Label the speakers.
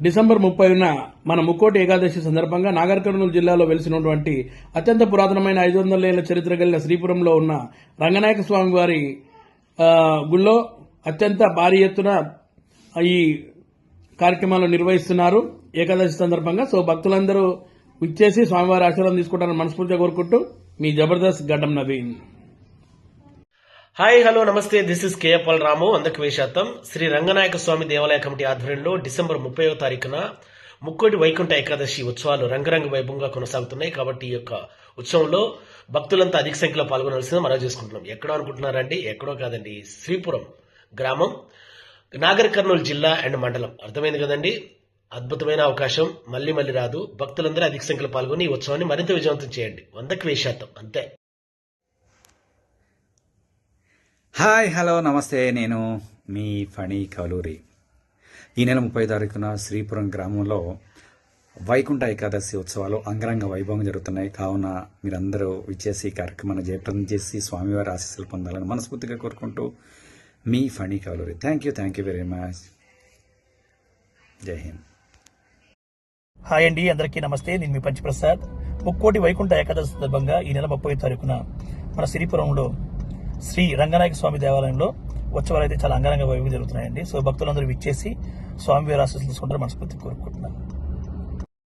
Speaker 1: December 30న మన ముక్కోటి ఏకాదశి సందర్భంగా నాగర్ కర్నూలు జిల్లాలో వెలిసినటువంటి అత్యంత పురాతనమైన 500 ఏళ్ల చరిత్ర కలిగిన శ్రీపురంలో ఉన్న రంగనాయక స్వామి వారి గుళ్ళో అత్యంత భారీ ఎత్తున ఈ కార్యక్రమాలు నిర్వహిస్తున్నారు ఏకాదశి సందర్భంగా. సో భక్తులందరూ విచ్చేసి స్వామివారి ఆశీర్వాదం తీసుకుంటారని మనస్ఫూర్తిగా కోరుకుంటూ మీ జబర్దస్త్ గడ్డం నవీన్.
Speaker 2: హాయ్ హలో నమస్తే, దిస్ ఇస్ కేఎఫ్ఎల్ రాము. అందరికి వేశాతం. శ్రీ రంగనాయక స్వామి దేవాలయ కమిటీ ఆధ్వర్యంలో డిసెంబర్ 30వ తారీఖున ముక్కోటి వైకుంఠ ఏకాదశి ఉత్సవాలు రంగరంగ వైభవంగా కొనసాగుతున్నాయి. కాబట్టి ఈ యొక్క ఉత్సవంలో భక్తులంతా అధిక సంఖ్యలో పాల్గొనాల్సింది మనం చేసుకుంటున్నాం. ఎక్కడో అనుకుంటున్నారండి? ఎక్కడో కాదండి, శ్రీపురం గ్రామం, నాగర్ కర్నూలు జిల్లా అండ్ మండలం. అర్థమైంది కదండి? అద్భుతమైన అవకాశం మళ్ళీ మళ్ళీ రాదు. భక్తులందరూ అధిక సంఖ్యలో పాల్గొని ఈ ఉత్సవాన్ని మరింత విజయవంతం చేయండి. 100% అంతే.
Speaker 3: హాయ్ హలో నమస్తే, నేను మీ ఫణి కలూరి. ఈ నెల 30 తారీఖున శ్రీపురం గ్రామంలో వైకుంఠ ఏకాదశి ఉత్సవాలు అంగరంగ వైభవం జరుగుతున్నాయి. కావున మీరందరూ విచ్చేసి ఈ కార్యక్రమాన్ని జయప్రదం చేసి స్వామివారి ఆశీస్సులు పొందాలని మనస్ఫూర్తిగా కోరుకుంటూ మీ Phani Kaluri. Thank you very much. Jai Hind.
Speaker 4: Hi అండి, అందరికీ నమస్తే. నేను మీ పంచప్రసాద్. ముక్కోటి వైకుంఠ ఏకాదశి సందర్భంగా ఈ నెల 30 తారీఖున మన శ్రీపురంలో శ్రీ రంగనాయక స్వామి దేవాలయంలో ఉత్సవాలు అయితే చాలా అంగరంగ వైభవం జరుగుతున్నాయండి. సో భక్తులందరూ విచ్చేసి స్వామివారి ఆశీస్సులు తీసుకుంటారు మనస్ఫూర్తిగా కోరుకుంటున్నాను.